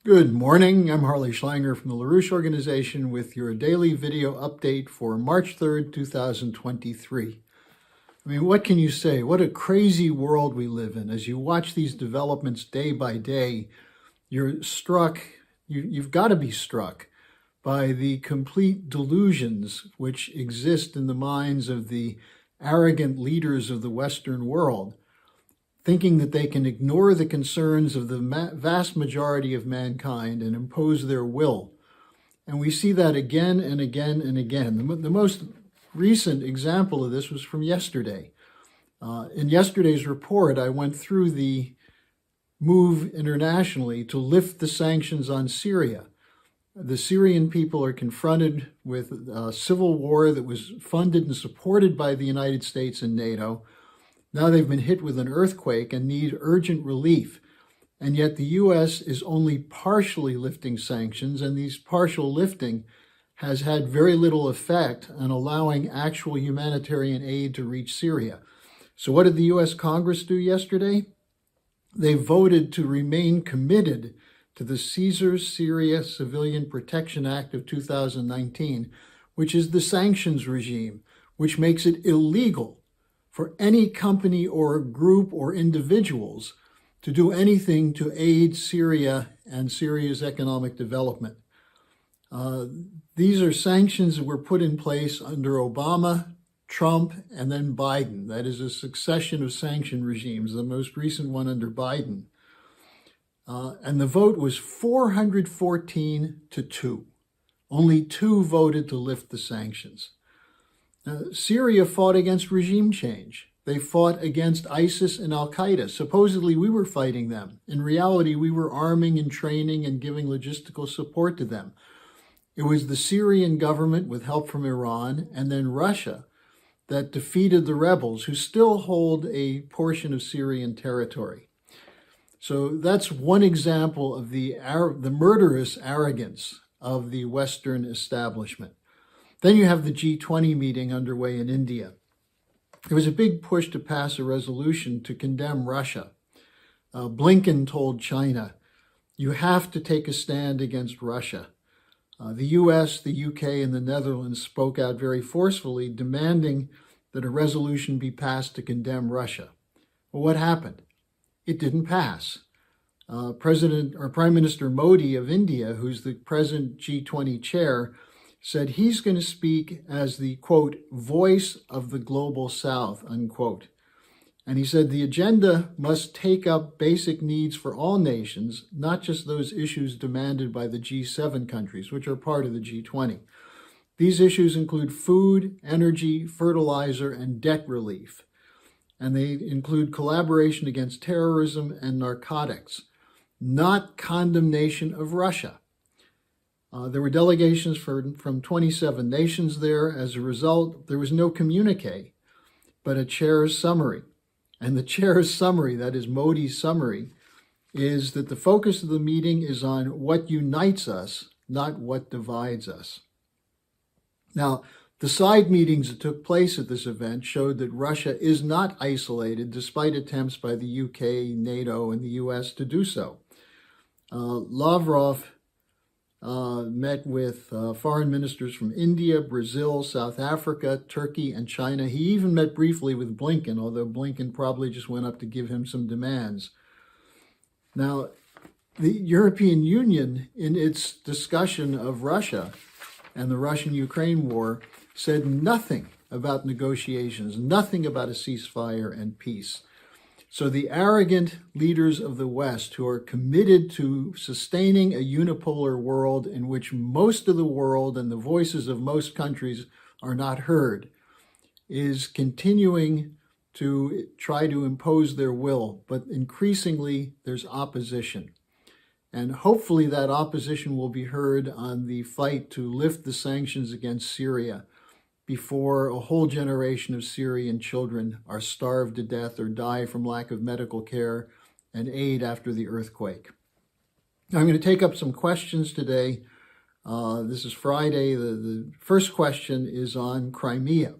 Good morning. I'm Harley Schlanger from the LaRouche organization with your daily video update for March 3rd, 2023. I mean, what can you say? What a crazy world we live in. As you watch these developments day by day, you're struck, you've got to be struck by the complete delusions which exist in the minds of the arrogant leaders of the Western world, thinking that they can ignore the concerns of the vast majority of mankind and impose their will. And we see that again and again and again. The most recent example of this was from yesterday. In yesterday's report, I went through the move internationally to lift the sanctions on Syria. The Syrian people are confronted with a civil war that was funded and supported by the United States and NATO. Now they've been hit with an earthquake and need urgent relief. And yet the U.S. is only partially lifting sanctions, and these partial lifting has had very little effect on allowing actual humanitarian aid to reach Syria. So what did the U.S. Congress do yesterday? They voted to remain committed to the Caesar Syria Civilian Protection Act of 2019, which is the sanctions regime, which makes it illegal for any company or group or individuals to do anything to aid Syria and Syria's economic development. These are sanctions that were put in place under Obama, Trump, and then Biden. That is a succession of sanction regimes, the most recent one under Biden. And the vote was 414 to 2. Only 2 voted to lift the sanctions. Now, Syria fought against regime change. They fought against ISIS and Al-Qaeda. Supposedly, we were fighting them. In reality, we were arming and training and giving logistical support to them. It was the Syrian government, with help from Iran, and then Russia, that defeated the rebels, who still hold a portion of Syrian territory. So that's one example of the murderous arrogance of the Western establishment. Then you have the G20 meeting underway in India. There was a big push to pass a resolution to condemn Russia. Blinken told China, you have to take a stand against Russia. The US, the UK, and the Netherlands spoke out very forcefully, demanding that a resolution be passed to condemn Russia. Well, what happened? It didn't pass. Prime Minister Modi of India, who's the present G20 chair, said he's going to speak as the, quote, voice of the global South, unquote. And he said the agenda must take up basic needs for all nations, not just those issues demanded by the G7 countries, which are part of the G20. These issues include food, energy, fertilizer, and debt relief. And they include collaboration against terrorism and narcotics, not condemnation of Russia. There were delegations from 27 nations there. As a result, there was no communique, but a chair's summary. And the chair's summary, that is Modi's summary, is that the focus of the meeting is on what unites us, not what divides us. Now, the side meetings that took place at this event showed that Russia is not isolated, despite attempts by the UK, NATO, and the US to do so. Lavrov met with foreign ministers from India, Brazil, South Africa, Turkey, and China. He even met briefly with Blinken, although Blinken probably just went up to give him some demands. Now, the European Union, in its discussion of Russia and the Russian-Ukraine war, said nothing about negotiations, nothing about a ceasefire and peace. So the arrogant leaders of the West, who are committed to sustaining a unipolar world in which most of the world and the voices of most countries are not heard, is continuing to try to impose their will, but increasingly there's opposition. And hopefully that opposition will be heard on the fight to lift the sanctions against Syria before a whole generation of Syrian children are starved to death or die from lack of medical care and aid after the earthquake. Now, I'm going to take up some questions today. This is Friday. The first question is on Crimea.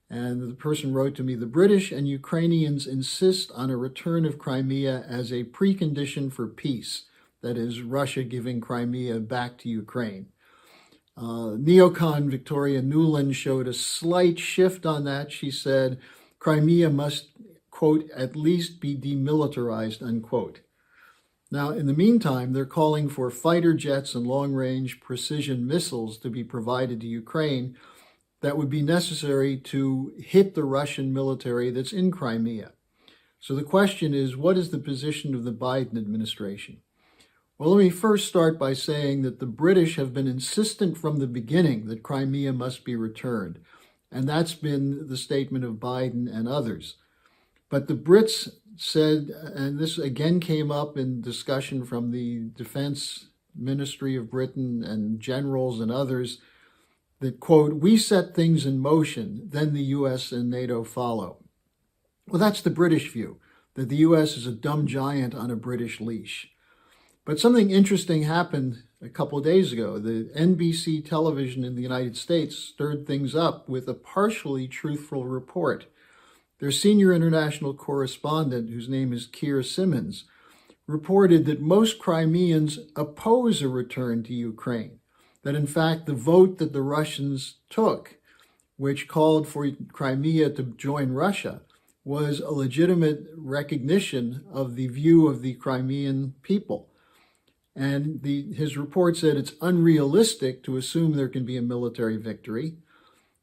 And the person wrote to me, the British and Ukrainians insist on a return of Crimea as a precondition for peace. that is, Russia giving Crimea back to Ukraine. Neocon Victoria Nuland showed a slight shift on that. She said, Crimea must, quote, at least be demilitarized, unquote. Now, in the meantime, they're calling for fighter jets and long-range precision missiles to be provided to Ukraine that would be necessary to hit the Russian military that's in Crimea. So the question is, what is the position of the Biden administration? Well, let me first start by saying that the British have been insistent from the beginning that Crimea must be returned. And that's been the statement of Biden and others. But the Brits said, and this again came up in discussion from the Defense Ministry of Britain and generals and others, that, quote, we set things in motion, then the US and NATO follow. Well, that's the British view, that the US is a dumb giant on a British leash. But something interesting happened a couple of days ago. The NBC television in the United States stirred things up with a partially truthful report. Their senior international correspondent, whose name is Keir Simmons, reported that most Crimeans oppose a return to Ukraine, that in fact the vote that the Russians took, which called for Crimea to join Russia, was a legitimate recognition of the view of the Crimean people. And his report said it's unrealistic to assume there can be a military victory,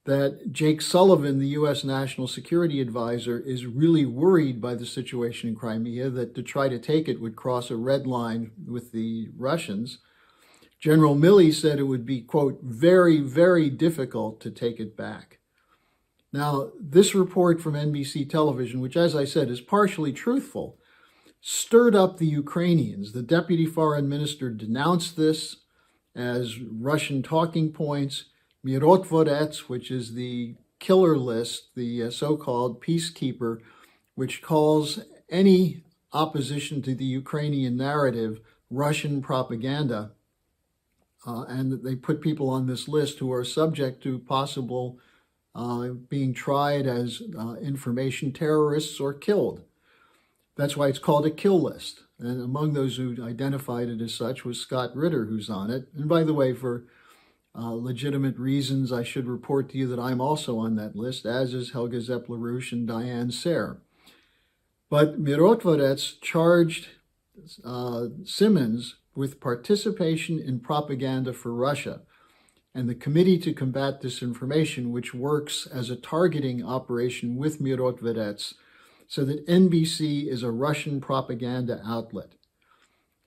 that Jake Sullivan, the U.S. National Security Advisor, is really worried by the situation in Crimea, that to try to take it would cross a red line with the Russians. General Milley said it would be, quote, very, very difficult to take it back. Now, this report from NBC television, which, as I said, is partially truthful, stirred up the Ukrainians. The deputy foreign minister denounced this as Russian talking points. Mirotvorets, which is the killer list, the so-called peacekeeper, which calls any opposition to the Ukrainian narrative Russian propaganda. And they put people on this list who are subject to possible being tried as information terrorists or killed. That's why it's called a kill list. And among those who identified it as such was Scott Ritter, who's on it. And by the way, for legitimate reasons, I should report to you that I'm also on that list, as is Helga LaRouche and Diane Sayre. But Mirotvorets charged Simmons with participation in propaganda for Russia, and the Committee to Combat Disinformation, which works as a targeting operation with Mirotvorets, so that NBC is a Russian propaganda outlet.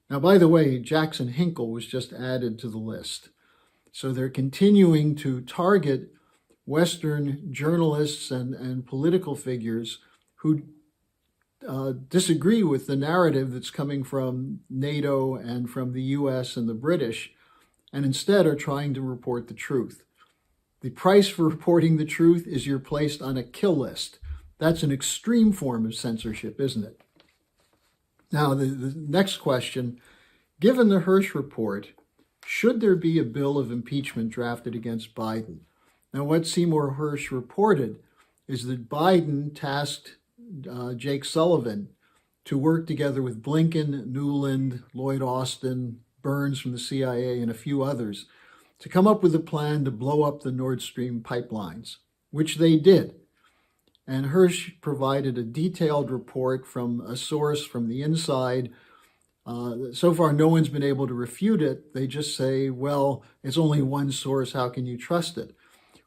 Now, by the way, Jackson Hinkle was just added to the list. So they're continuing to target Western journalists and political figures who disagree with the narrative that's coming from NATO and from the US and the British, and instead are trying to report the truth. The price for reporting the truth is you're placed on a kill list. That's an extreme form of censorship, isn't it? Now, the next question, given the Hersh report, should there be a bill of impeachment drafted against Biden? Now, what Seymour Hersh reported is that Biden tasked Jake Sullivan to work together with Blinken, Nuland, Lloyd Austin, Burns from the CIA, and a few others to come up with a plan to blow up the Nord Stream pipelines, which they did. And Hersh provided a detailed report from a source from the inside. So far, no one's been able to refute it. They just say, well, it's only one source. How can you trust it?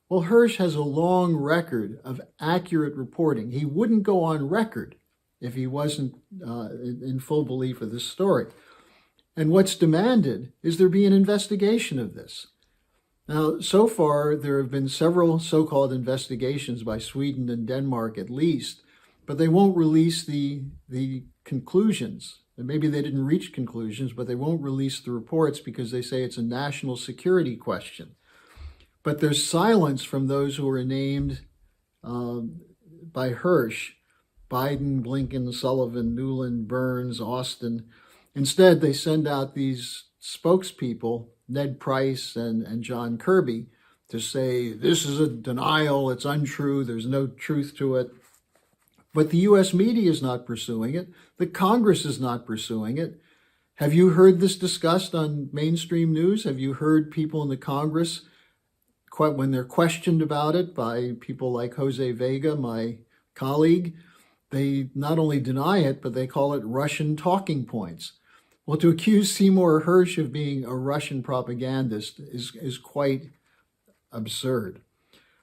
Well, Hersh has a long record of accurate reporting. He wouldn't go on record if he wasn't in full belief of this story. And what's demanded is there be an investigation of this. Now, so far, there have been several so-called investigations by Sweden and Denmark at least, but they won't release the conclusions. And maybe they didn't reach conclusions, but they won't release the reports because they say it's a national security question. But there's silence from those who are named by Hersh, Biden, Blinken, Sullivan, Nuland, Burns, Austin. Instead, they send out these spokespeople, Ned Price and John Kirby, to say, this is a denial, it's untrue, there's no truth to it. But the U.S. media is not pursuing it. The Congress is not pursuing it. Have you heard this discussed on mainstream news? Have you heard people in the Congress, when they're questioned about it by people like Jose Vega, my colleague, they not only deny it, but they call it Russian talking points. Well, to accuse Seymour Hersh of being a Russian propagandist is quite absurd.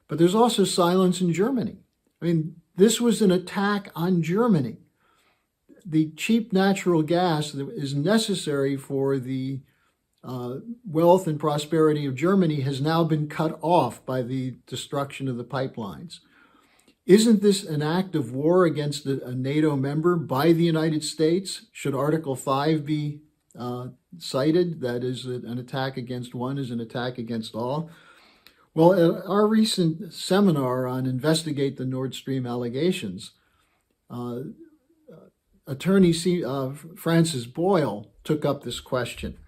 But there's also silence in Germany. I mean, this was an attack on Germany. The cheap natural gas that is necessary for the wealth and prosperity of Germany has now been cut off by the destruction of the pipelines. Isn't this an act of war against a NATO member by the United States? Should Article 5 be cited? That is, an attack against one is an attack against all. Well, at our recent seminar on Investigate the Nord Stream allegations, Attorney Francis Boyle took up this question,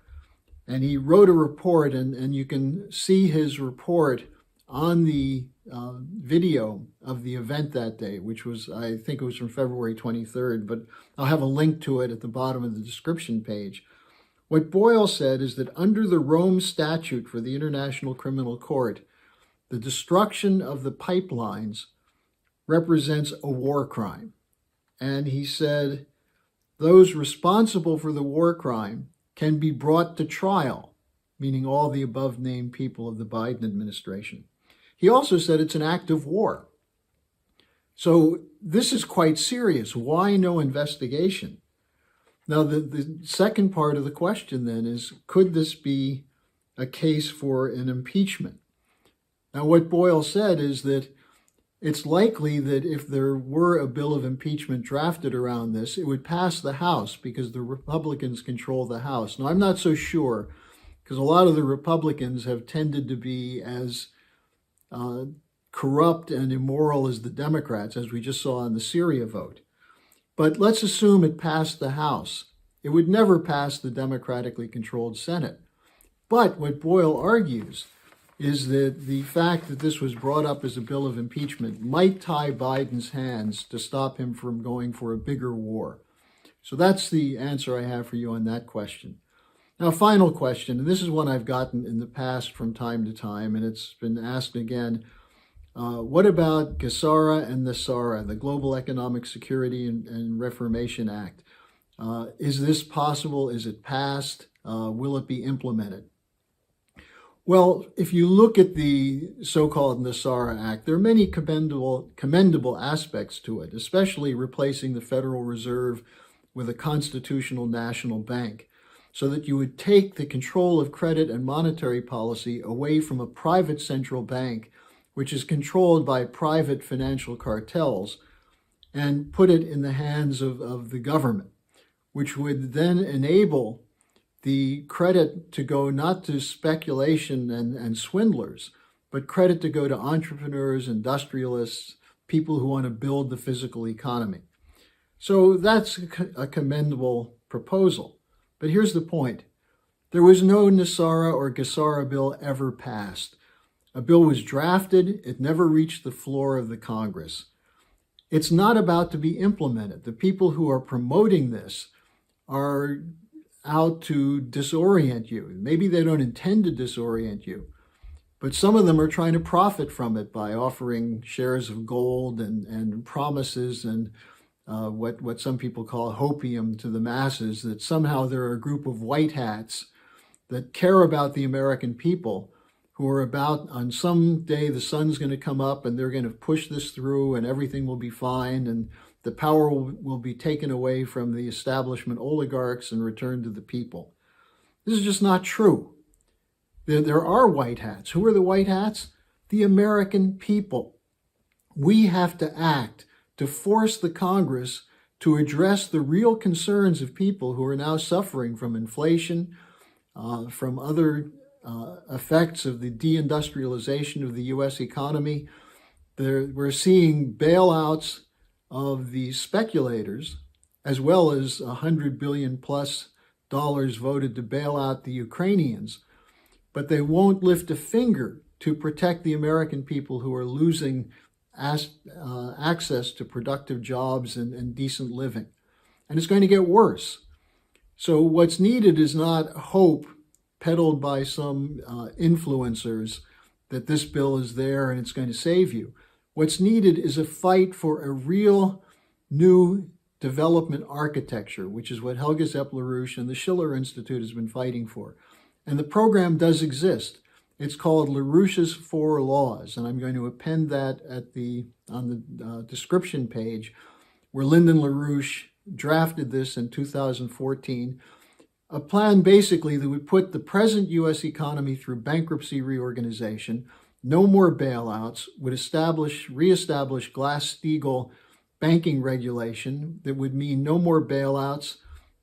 and he wrote a report, and you can see his report on the video of the event that day, which was, I think it was from February 23rd, but I'll have a link to it at the bottom of the description page. What Boyle said is that under the Rome Statute for the International Criminal Court, the destruction of the pipelines represents a war crime. And he said those responsible for the war crime can be brought to trial, meaning all the above named people of the Biden administration. He also said it's an act of war. So this is quite serious. Why no investigation? Now, the second part of the question then is, could this be a case for an impeachment? Now, what Boyle said is that it's likely that if there were a bill of impeachment drafted around this, it would pass the House because the Republicans control the House. Now, I'm not so sure, because a lot of the Republicans have tended to be as corrupt and immoral as the Democrats, as we just saw in the Syria vote. But let's assume it passed the House. It would never pass the democratically controlled Senate. But what Boyle argues is that the fact that this was brought up as a bill of impeachment might tie Biden's hands to stop him from going for a bigger war. So that's the answer I have for you on that question. Now, final question, and this is one I've gotten in the past from time to time, and it's been asked again. What about GESARA and NESARA, the Global Economic Security and Reformation Act? Is this possible? Is it passed? Will it be implemented? Well, if you look at the so-called NESARA Act, there are many commendable aspects to it, especially replacing the Federal Reserve with a constitutional national bank, so that you would take the control of credit and monetary policy away from a private central bank, which is controlled by private financial cartels, and put it in the hands of the government, which would then enable the credit to go not to speculation and swindlers, but credit to go to entrepreneurs, industrialists, people who want to build the physical economy. So that's a commendable proposal. But here's the point. There was no NESARA or GESARA bill ever passed. A bill was drafted. It never reached the floor of the Congress. It's not about to be implemented. The people who are promoting this are out to disorient you. Maybe they don't intend to disorient you, but some of them are trying to profit from it by offering shares of gold and promises and what some people call hopium to the masses, that somehow there are a group of white hats that care about the American people, who are about, on some day the sun's going to come up and they're going to push this through and everything will be fine and the power will be taken away from the establishment oligarchs and returned to the people. This is just not true. There are white hats. Who are the white hats? The American people. We have to act to force the Congress to address the real concerns of people who are now suffering from inflation, from other effects of the deindustrialization of the U.S. economy. We're seeing bailouts of the speculators, as well as $100 billion plus voted to bail out the Ukrainians, but they won't lift a finger to protect the American people who are losing access to productive jobs and decent living. And it's going to get worse. So what's needed is not hope peddled by some influencers that this bill is there and it's going to save you. What's needed is a fight for a real new development architecture, which is what Helga LaRouche and the Schiller Institute has been fighting for. And the program does exist. It's called LaRouche's 4 Laws, and I'm going to append that on the description page, where Lyndon LaRouche drafted this in 2014. A plan basically that would put the present U.S. economy through bankruptcy reorganization, no more bailouts, would reestablish Glass-Steagall banking regulation that would mean no more bailouts,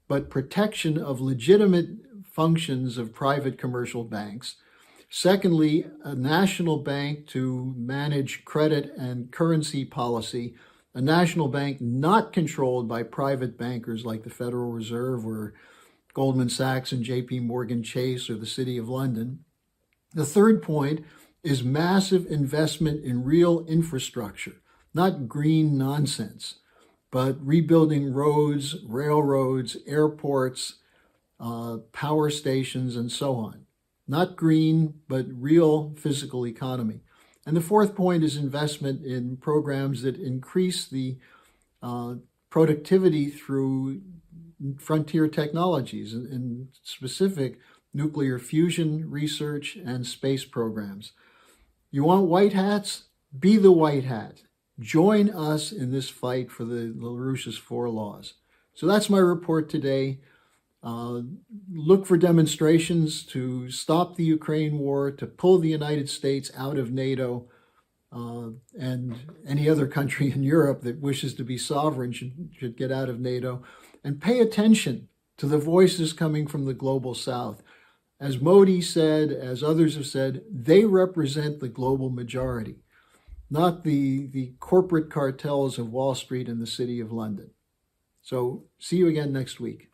but protection of legitimate functions of private commercial banks. Secondly, a national bank to manage credit and currency policy, a national bank not controlled by private bankers like the Federal Reserve or Goldman Sachs and JP Morgan Chase or the City of London. The third point is massive investment in real infrastructure, not green nonsense, but rebuilding roads, railroads, airports, power stations, and so on. Not green, but real physical economy. And the fourth point is investment in programs that increase the productivity through frontier technologies, in specific nuclear fusion research and space programs. You want white hats? Be the white hat. Join us in this fight for the LaRouche's 4 Laws. So that's my report today. Look for demonstrations to stop the Ukraine war, to pull the United States out of NATO, and any other country in Europe that wishes to be sovereign should get out of NATO. And pay attention to the voices coming from the global South. As Modi said, as others have said, they represent the global majority, not the corporate cartels of Wall Street and the City of London. So see you again next week.